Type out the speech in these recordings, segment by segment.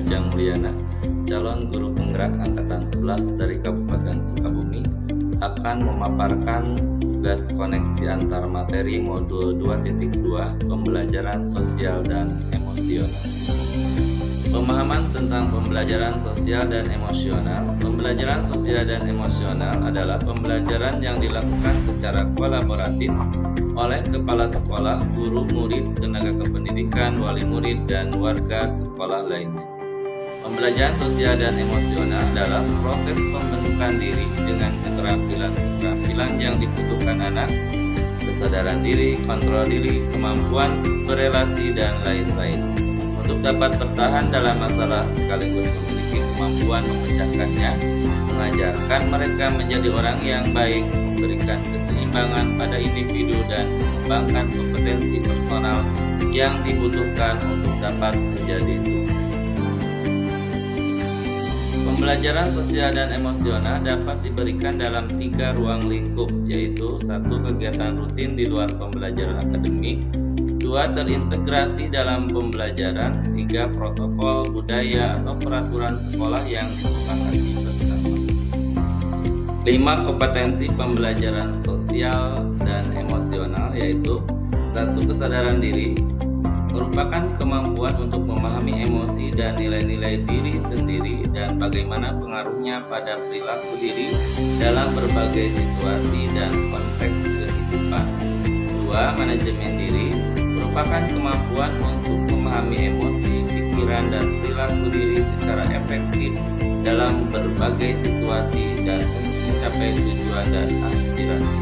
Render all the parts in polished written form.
Ujang Mulyana, calon guru penggerak Angkatan 11 dari Kabupaten Sukabumi, akan memaparkan tugas koneksi antar materi modul 2.2 pembelajaran sosial dan emosional. Pemahaman tentang pembelajaran sosial dan emosional. Pembelajaran sosial dan emosional adalah pembelajaran yang dilakukan secara kolaboratif oleh kepala sekolah, guru, murid, tenaga kependidikan, wali murid, dan warga sekolah lainnya. Pembelajaran sosial dan emosional adalah proses pembentukan diri dengan keterampilan-keterampilan yang dibutuhkan anak, kesadaran diri, kontrol diri, kemampuan berelasi, dan lain-lain. Untuk dapat bertahan dalam masalah sekaligus memiliki kemampuan memecahkannya, mengajarkan mereka menjadi orang yang baik, memberikan keseimbangan pada individu, dan mengembangkan kompetensi personal yang dibutuhkan untuk dapat menjadi sukses. Pembelajaran sosial dan emosional dapat diberikan dalam 3 ruang lingkup, yaitu 1. Kegiatan rutin di luar pembelajaran akademik, 2. Terintegrasi dalam pembelajaran, 3. Protokol, budaya, atau peraturan sekolah yang disepakati bersama. 5. Kompetensi pembelajaran sosial dan emosional, yaitu 1. Kesadaran diri, merupakan kemampuan untuk memahami emosi dan nilai-nilai diri sendiri dan bagaimana pengaruhnya pada perilaku diri dalam berbagai situasi dan konteks kehidupan. 2. Manajemen diri, merupakan kemampuan untuk memahami emosi, pikiran, dan perilaku diri secara efektif dalam berbagai situasi dan mencapai tujuan dan aspirasi.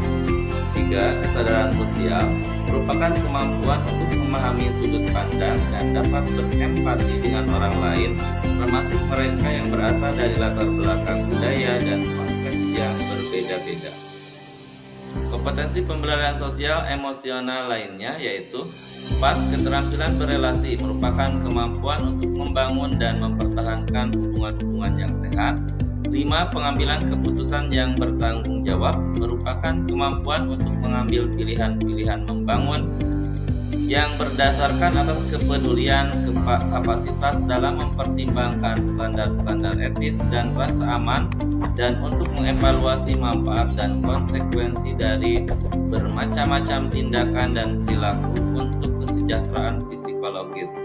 3. Kesadaran sosial, merupakan kemampuan untuk memahami sudut pandang dan dapat berempati dengan orang lain, termasuk mereka yang berasal dari latar belakang budaya dan konteks yang berbeda-beda. Kompetensi pembelajaran sosial emosional lainnya yaitu 4. Keterampilan berelasi, merupakan kemampuan untuk membangun dan mempertahankan hubungan-hubungan yang sehat. 5. Pengambilan keputusan yang bertanggung jawab, merupakan kemampuan untuk mengambil pilihan-pilihan membangun yang berdasarkan atas kepedulian, kapasitas dalam mempertimbangkan standar-standar etis dan rasa aman, dan untuk mengevaluasi manfaat dan konsekuensi dari bermacam-macam tindakan dan perilaku untuk kesejahteraan psikologis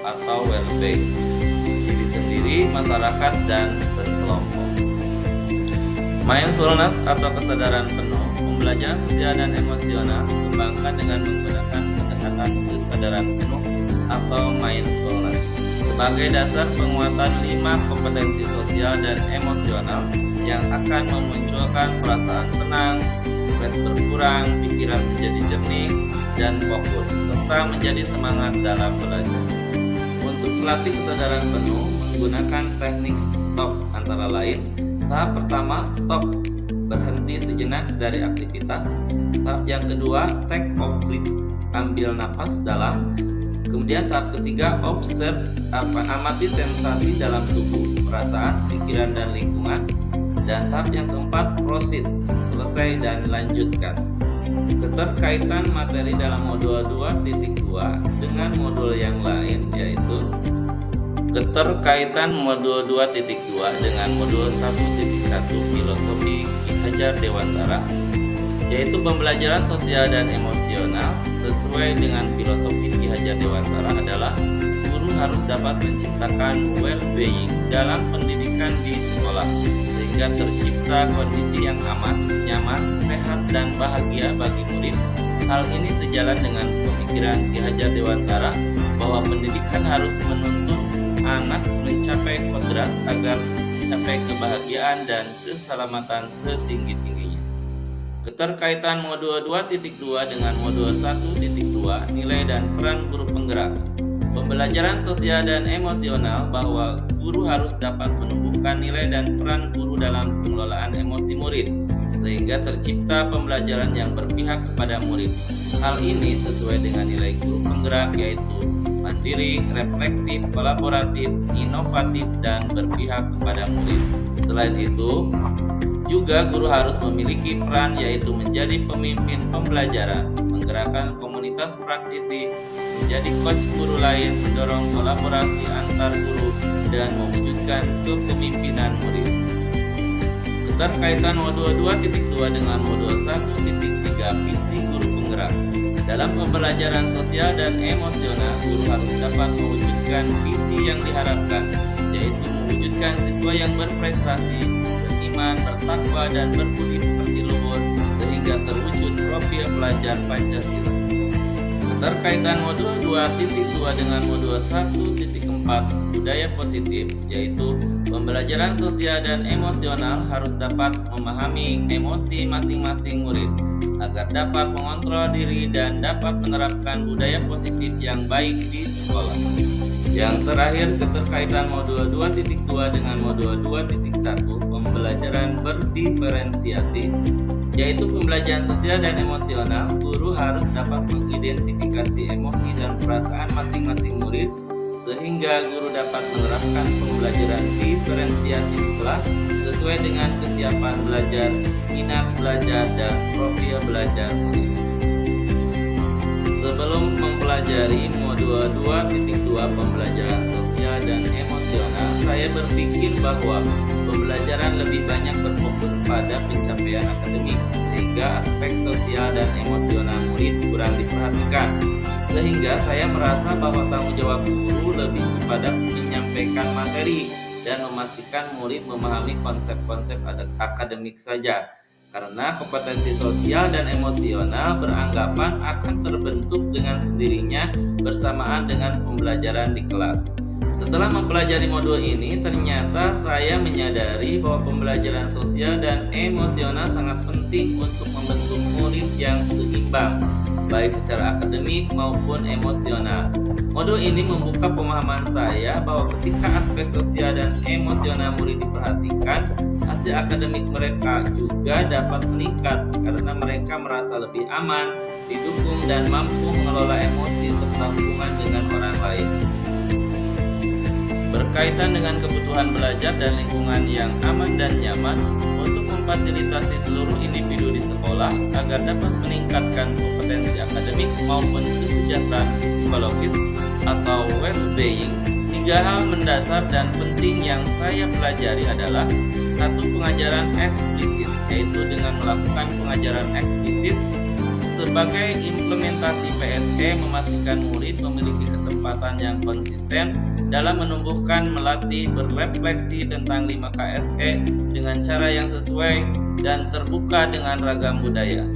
atau well-being diri sendiri, masyarakat, dan berkelompok. Mindfulness atau kesadaran penuh, pembelajaran sosial dan emosional dikembangkan dengan menggunakan pendekatan kesadaran penuh atau mindfulness sebagai dasar penguatan 5 kompetensi sosial dan emosional yang akan memunculkan perasaan tenang, stres berkurang, pikiran menjadi jernih dan fokus, serta menjadi semangat dalam belajar. Untuk melatih kesadaran penuh menggunakan teknik stop antara lain: tahap pertama, stop, berhenti sejenak dari aktivitas. Tahap yang kedua, take off breath, ambil napas dalam. Kemudian tahap ketiga, observe, amati sensasi dalam tubuh, perasaan, pikiran, dan lingkungan. Dan tahap yang keempat, proceed, selesai dan lanjutkan. Keterkaitan materi dalam modul 2.2 dengan modul yang lain yaitu keterkaitan modul 2.2 dengan modul 1.1 filosofi Ki Hajar Dewantara, yaitu pembelajaran sosial dan emosional sesuai dengan filosofi Ki Hajar Dewantara adalah guru harus dapat menciptakan well-being dalam pendidikan di sekolah sehingga tercipta kondisi yang aman, nyaman, sehat, dan bahagia bagi murid. Hal ini sejalan dengan pemikiran Ki Hajar Dewantara bahwa pendidikan harus menuntun anak mencapai kodrat agar mencapai kebahagiaan dan keselamatan setinggi-tingginya. Keterkaitan modul 2.2 dengan modul 1.2, nilai dan peran guru penggerak. Pembelajaran sosial dan emosional bahwa guru harus dapat menumbuhkan nilai dan peran guru dalam pengelolaan emosi murid sehingga tercipta pembelajaran yang berpihak kepada murid. Hal ini sesuai dengan nilai guru penggerak yaitu mandiri, reflektif, kolaboratif, inovatif, dan berpihak kepada murid. Selain itu, juga guru harus memiliki peran yaitu menjadi pemimpin pembelajaran, menggerakkan komunitas praktisi, menjadi coach guru lain, mendorong kolaborasi antar guru, dan mewujudkan kepemimpinan murid. Keterkaitan modul 2.2 dengan modul 1.3 visi guru penggerak. Dalam pembelajaran sosial dan emosional, guru harus dapat mewujudkan visi yang diharapkan, yaitu mewujudkan siswa yang berprestasi, beriman, bertakwa, dan berbudi pekerti luhur sehingga terwujud profil pelajar Pancasila. Keterkaitan modul 2.2 dengan modul 1.4 budaya positif, yaitu pembelajaran sosial dan emosional harus dapat memahami emosi masing-masing murid agar dapat mengontrol diri dan dapat menerapkan budaya positif yang baik di sekolah. Yang terakhir, keterkaitan modul 2.2 dengan modul 2.1 pembelajaran berdiferensiasi, yaitu pembelajaran sosial dan emosional. Guru harus dapat mengidentifikasi emosi dan perasaan masing-masing murid sehingga guru dapat menerapkan pembelajaran diferensiasi di kelas sesuai dengan kesiapan belajar, minat belajar, dan profil belajar murid. Sebelum mempelajari modul 2.2 pembelajaran sosial dan emosional, saya berpikir bahwa pembelajaran lebih banyak berfokus pada pencapaian akademik sehingga aspek sosial dan emosional murid kurang diperhatikan. Sehingga saya merasa bahwa tanggung jawab guru lebih kepada menyampaikan materi dan memastikan murid memahami konsep-konsep akademik saja. Karena kompetensi sosial dan emosional beranggapan akan terbentuk dengan sendirinya bersamaan dengan pembelajaran di kelas. Setelah mempelajari modul ini, ternyata saya menyadari bahwa pembelajaran sosial dan emosional sangat penting untuk membentuk murid yang seimbang, baik secara akademik maupun emosional. Modul ini membuka pemahaman saya bahwa ketika aspek sosial dan emosional murid diperhatikan, hasil akademik mereka juga dapat meningkat karena mereka merasa lebih aman, didukung, dan mampu mengelola emosi serta hubungan dengan orang lain. Berkaitan dengan kebutuhan belajar dan lingkungan yang aman dan nyaman untuk memfasilitasi seluruh individu di sekolah agar dapat meningkatkan kompetensi akademik maupun kesejahteraan psikologis atau well-being. 3 hal mendasar dan penting yang saya pelajari adalah: 1. Pengajaran eksplisit, yaitu dengan melakukan pengajaran eksplisit sebagai implementasi PSE memastikan murid memiliki kesempatan yang konsisten dalam menumbuhkan, melatih, berrefleksi tentang 5 KSE dengan cara yang sesuai dan terbuka dengan ragam budaya.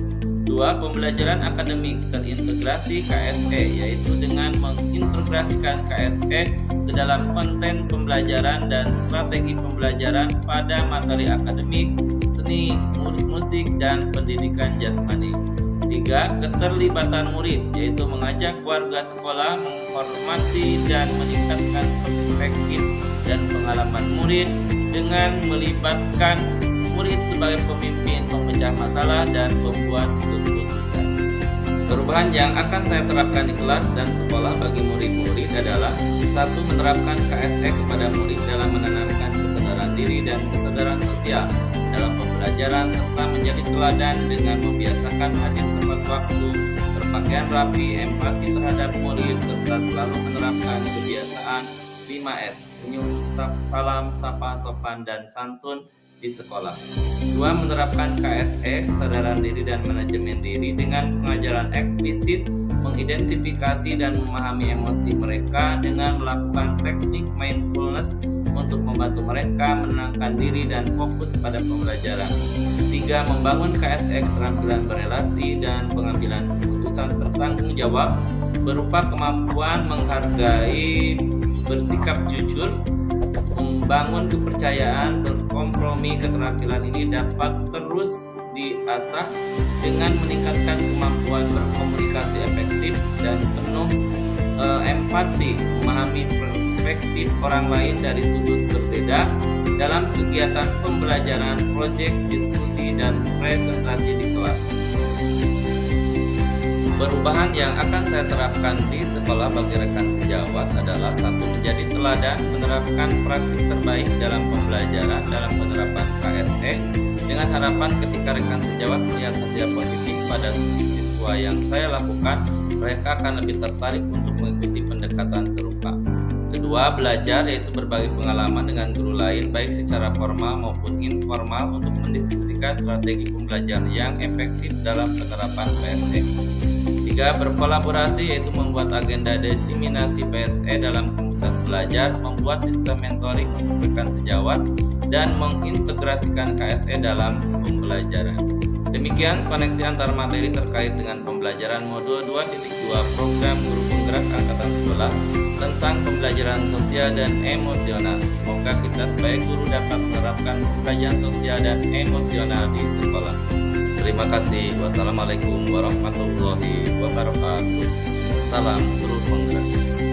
2. Pembelajaran akademik terintegrasi KSE, yaitu dengan mengintegrasikan KSE ke dalam konten pembelajaran dan strategi pembelajaran pada materi akademik, seni, musik, dan pendidikan jasmani. 3. Keterlibatan murid, yaitu mengajak warga sekolah menghormati dan meningkatkan perspektif dan pengalaman murid dengan melibatkan murid sebagai pemimpin, pemecah masalah, dan pembuat keputusan. Perubahan yang akan saya terapkan di kelas dan sekolah bagi murid-murid adalah: 1. Menerapkan KSE kepada murid dalam menanamkan kesadaran diri dan kesadaran sosial dalam pembelajaran serta menjadi teladan dengan membiasakan hadir tepat waktu, berpakaian rapi, empati terhadap murid, serta selalu menerapkan kebiasaan 5S, senyum, salam, sapa, sopan, dan santun di sekolah. 2. Menerapkan KSE, kesadaran diri dan manajemen diri dengan pengajaran eksplisit, mengidentifikasi dan memahami emosi mereka dengan melakukan teknik mindfulness untuk membantu mereka menenangkan diri dan fokus pada pembelajaran. 3. Membangun KSE keterampilan berelasi dan pengambilan keputusan bertanggung jawab berupa kemampuan menghargai, bersikap jujur, membangun kepercayaan, berkompromi. Keterampilan ini dapat terus diasah dengan meningkatkan kemampuan berkomunikasi efektif dan penuh empati, memahami perspektif orang lain dari sudut berbeda dalam kegiatan pembelajaran, proyek, diskusi, dan presentasi di kelas. Perubahan yang akan saya terapkan di sekolah bagi rekan sejawat adalah: 1. Menjadi teladan, menerapkan praktik terbaik dalam pembelajaran dalam penerapan KSE dengan harapan ketika rekan sejawat melihat hasil positif pada siswa yang saya lakukan, mereka akan lebih tertarik untuk mengikuti pendekatan serupa. Kedua, belajar yaitu berbagi pengalaman dengan guru lain baik secara formal maupun informal untuk mendiskusikan strategi pembelajaran yang efektif dalam penerapan PSE. Tiga, berkolaborasi yaitu membuat agenda diseminasi PSE dalam komunitas belajar, membuat sistem mentoring untuk rekan sejawat, dan mengintegrasikan KSE dalam pembelajaran. Demikian koneksi antar materi terkait dengan pembelajaran modul 2.2 program guru penggerak angkatan 11 tentang pembelajaran sosial dan emosional. Semoga kita sebagai guru dapat menerapkan pembelajaran sosial dan emosional di sekolah. Terima kasih. Wassalamualaikum warahmatullahi wabarakatuh. Salam guru penggerak.